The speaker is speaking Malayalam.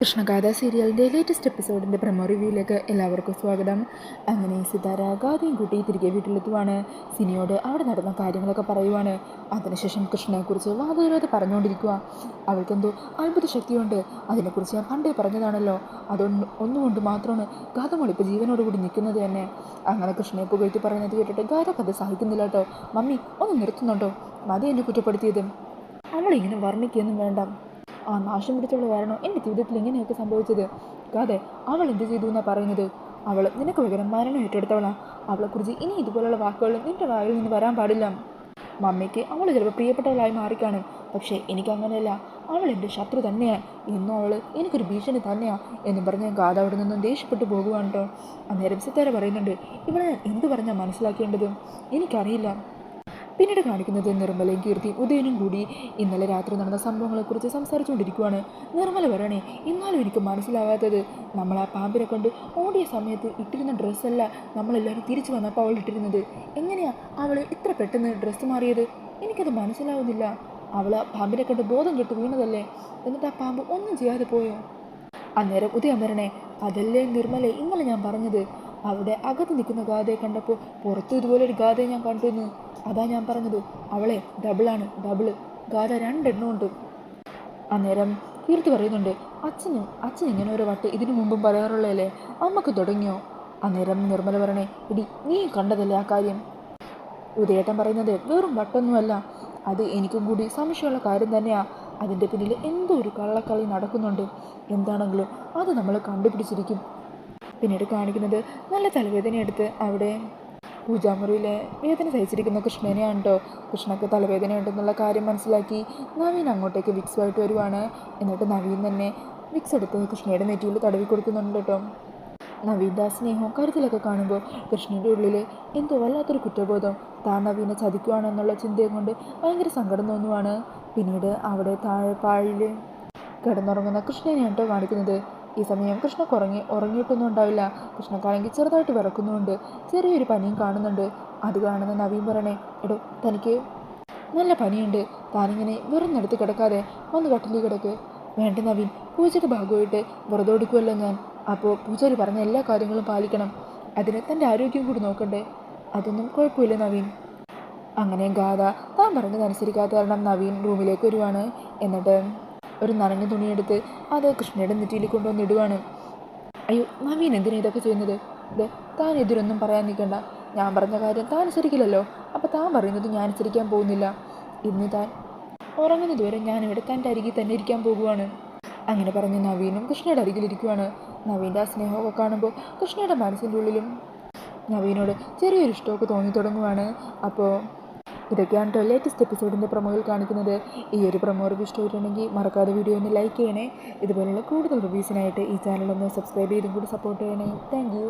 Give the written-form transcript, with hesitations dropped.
കൃഷ്ണഗാഥ സീരിയലിൻ്റെ ലേറ്റസ്റ്റ് എപ്പിസോഡിൻ്റെ പ്രമോ റിവ്യൂയിലേക്ക് എല്ലാവർക്കും സ്വാഗതം. അങ്ങനെ സിതാര ഗാഥയും കൂട്ടി തിരികെ വീട്ടിലെത്തുവാണ്. സിനിയോട് അവിടെ നടന്ന കാര്യങ്ങളൊക്കെ പറയുവാണ്. അതിനുശേഷം കൃഷ്ണനെക്കുറിച്ച് വാദവിരോധം പറഞ്ഞുകൊണ്ടിരിക്കുക. അവൾക്കെന്തോ അത്ഭുത ശക്തിയുണ്ട്, അതിനെക്കുറിച്ച് ഞാൻ പണ്ടേ പറഞ്ഞതാണല്ലോ. ഒന്നുകൊണ്ട് മാത്രമാണ് ഗാഥ മോളിപ്പോൾ ജീവനോടുകൂടി നിൽക്കുന്നത് തന്നെ. അങ്ങനെ കൃഷ്ണനെ പുകഴ്ത്തി പറയുന്നത് കേട്ടിട്ട് ഗാഥക്കത് സഹിക്കുന്നില്ല കേട്ടോ. മമ്മി ഒന്ന് നിർത്തുന്നുണ്ടോ? മതി എന്നെ കുറ്റപ്പെടുത്തിയത്. അവളിങ്ങനെ വർണ്ണിക്കുകയൊന്നും വേണ്ട. ആ നാശം പിടിച്ചുള്ള കാരണം എൻ്റെ ജീവിതത്തിൽ ഇങ്ങനെയൊക്കെ സംഭവിച്ചത്. കാതെ അവൾ എന്ത് ചെയ്തു എന്നാണ് പറയുന്നത്? അവൾ നിനക്ക് പകരം മരണം ഏറ്റെടുത്തവളാണ്. അവളെക്കുറിച്ച് ഇനി ഇതുപോലുള്ള വാക്കുകൾ നിൻ്റെ വായിൽ നിന്ന് വരാൻ പാടില്ല. മമ്മിക്ക് അവൾ ചിലപ്പോൾ പ്രിയപ്പെട്ടവളായി മാറിക്കാണും, പക്ഷേ എനിക്കങ്ങനെയല്ല. അവൾ എൻ്റെ ശത്രു തന്നെയാണ്. എന്നും അവൾ എനിക്കൊരു ഭീഷണി തന്നെയാണ് എന്നും പറഞ്ഞ് ഗാഥ അവിടെ നിന്നും ദേഷ്യപ്പെട്ടു പോകുവാണ് കേട്ടോ. അന്നേരം സിത്താര പറയുന്നുണ്ട്, ഇവിടെ ഞാൻ എന്ത് പറഞ്ഞാൽ മനസ്സിലാക്കേണ്ടത് എനിക്കറിയില്ല. പിന്നീട് കാണിക്കുന്നത് നിർമ്മലയും കീർത്തിയും ഉദയനും കൂടി ഇന്നലെ രാത്രി നടന്ന സംഭവങ്ങളെക്കുറിച്ച് സംസാരിച്ചുകൊണ്ടിരിക്കുവാണ്. നിർമ്മല പറയണേ, എന്നാലും എനിക്ക് മനസ്സിലാകാത്തത്, നമ്മൾ ആ പാമ്പിനെ കൊണ്ട് ഓടിയ സമയത്ത് ഇട്ടിരുന്ന ഡ്രസ്സല്ല നമ്മളെല്ലാവരും തിരിച്ചു വന്നപ്പോൾ അവൾ ഇട്ടിരുന്നത്. എങ്ങനെയാ അവൾ ഇത്ര പെട്ടെന്ന് ഡ്രസ്സ് മാറിയത്? എനിക്കത് മനസ്സിലാവുന്നില്ല. അവൾ ആ പാമ്പിനെ കണ്ട് ബോധം കെട്ട് വീണതല്ലേ, എന്നിട്ട് ആ പാമ്പ് ഒന്നും ചെയ്യാതെ പോയോ? അന്നേരം ഉദയം വരണേ, അതല്ലേ നിർമ്മലെ ഇന്നലെ ഞാൻ പറഞ്ഞത്. അവിടെ അകത്ത് നിൽക്കുന്ന ഗാഥയെ കണ്ടപ്പോൾ പുറത്ത് ഇതുപോലൊരു ഗാഥയെ ഞാൻ കണ്ടിരുന്നു. അതാ ഞാൻ പറഞ്ഞത്, അവളെ ഡബിളാണ്, ഡബിള്. ഗാഥ 2 ഉണ്ട്. അന്നേരം കീർത്തി പറയുന്നുണ്ട്, അച്ഛൻ ഇങ്ങനെ ഒരു വട്ട് ഇതിനു മുമ്പും പറയാറുള്ളതല്ലേ, അമ്മക്ക് തുടങ്ങിയോ? അന്നേരം നിർമ്മല പറയണേ, ഇടി നീ കണ്ടതല്ലേ ആ കാര്യം? ഉദയേട്ടൻ പറയുന്നത് വെറും വട്ടൊന്നുമല്ല, അത് എനിക്കും കൂടി സംശയമുള്ള കാര്യം തന്നെയാണ്. അതിൻ്റെ പിന്നിൽ എന്തോ ഒരു കള്ളക്കളി നടക്കുന്നുണ്ട്. എന്താണെങ്കിലും അത് നമ്മൾ കണ്ടുപിടിച്ചിരിക്കും. പിന്നീട് കാണിക്കുന്നത് നല്ല തലവേദനയെടുത്ത് അവിടെ പൂജാമുറിയിലെ വേദന സഹിച്ചിരിക്കുന്ന കൃഷ്ണനെയാണ് കേട്ടോ. കൃഷ്ണക്ക് തലവേദനയുണ്ടെന്നുള്ള കാര്യം മനസ്സിലാക്കി നവീൻ അങ്ങോട്ടേക്ക് വിക്സുമായിട്ട് വരുവാണ്. എന്നിട്ട് നവീൻ തന്നെ വിക്സ് എടുത്ത് കൃഷ്ണയുടെ നെറ്റിയിൽ തടവി കൊടുക്കുന്നുണ്ട് കേട്ടോ. നവീൻ്റെ ആ സ്നേഹവും കരുതലൊക്കെ കാണുമ്പോൾ കൃഷ്ണൻ്റെ ഉള്ളിൽ എന്തോ വല്ലാത്തൊരു കുറ്റബോധം, താൻ നവീനെ ചതിക്കുവാണെന്നുള്ള ചിന്തയും കൊണ്ട് ഭയങ്കര സങ്കടം തോന്നുവാണ്. പിന്നീട് അവിടെ താഴെ പാഴിൽ കിടന്നുറങ്ങുന്ന കൃഷ്ണനെയാണ് കേട്ടോ കാണിക്കുന്നത്. ഈ സമയം കൃഷ്ണ ഉറങ്ങിയിട്ടൊന്നും ഉണ്ടാവില്ല. കൃഷ്ണക്കാണെങ്കിൽ ചെറുതായിട്ട് വിറക്കുന്നുമുണ്ട്, ചെറിയൊരു പനിയും കാണുന്നുണ്ട്. അത് കാണുന്ന നവീൻ പറയണേ, എടോ തനിക്ക് നല്ല പനിയുണ്ട്, താനിങ്ങനെ വെറും നടത്തി കിടക്കാതെ വന്ന് കട്ടിലിൽ കിടക്ക്. വേണ്ട നവീൻ, പൂജയുടെ ഭാഗമായിട്ട് വെറുതെ കൊടുക്കുമല്ലോ ഞാൻ. അപ്പോൾ പൂജാരി പറഞ്ഞ എല്ലാ കാര്യങ്ങളും പാലിക്കണം, അതിന് തൻ്റെ ആരോഗ്യം കൂടി നോക്കണ്ടേ. അതൊന്നും കുഴപ്പമില്ല നവീൻ. അങ്ങനെ ഗാഥ താൻ പറഞ്ഞതനുസരിക്കാത്ത കാരണം നവീൻ റൂമിലേക്ക് വരുവാണ്. എന്നിട്ട് ഒരു നനഞ്ഞ തുണിയെടുത്ത് അത് കൃഷ്ണയുടെ നെറ്റിയിൽ കൊണ്ടുവന്നിടുവാണ്. അയ്യോ നവീൻ എന്തിനാ ഇതൊക്കെ ചെയ്യുന്നത്? താൻ എതിരൊന്നും പറയാൻ നിൽക്കണ്ട. ഞാൻ പറഞ്ഞ കാര്യം താൻ അനുസരിക്കില്ലല്ലോ, അപ്പോൾ താൻ പറയുന്നത് ഞാൻ അനുസരിക്കാൻ പോകുന്നില്ല. ഇന്ന് താൻ ഉറങ്ങുന്നതുവരെ ഞാനിവിടെ തൻ്റെ അരികിൽ തന്നെ ഇരിക്കാൻ പോകുവാണ്. അങ്ങനെ പറഞ്ഞ് നവീനും കൃഷ്ണയുടെ അരികിലിരിക്കുവാണ്. നവീൻ്റെ ആ സ്നേഹമൊക്കെ കാണുമ്പോൾ കൃഷ്ണയുടെ മനസ്സിൻ്റെ ഉള്ളിലും നവീനോട് ചെറിയൊരു ഇഷ്ടമൊക്കെ തോന്നി തുടങ്ങുവാണ്. അപ്പോൾ ഇതൊക്കെയാണ് കേട്ടോ ലേറ്റസ്റ്റ് എപ്പിസോഡിൻ്റെ പ്രൊമോയിൽ കാണിക്കുന്നത്. ഈ ഒരു പ്രൊമോ റിവ്യൂ ഇഷ്ടമായിട്ടുണ്ടെങ്കിൽ മറക്കാതെ വീഡിയോ ഒന്ന് ലൈക്ക് ചെയ്യണേ. ഇതുപോലുള്ള കൂടുതൽ റിവ്യൂസിനായിട്ട് ഈ ചാനലൊന്ന് സബ്സ്ക്രൈബ് ചെയ്തും കൂടി സപ്പോർട്ട് ചെയ്യണേ. Thank you.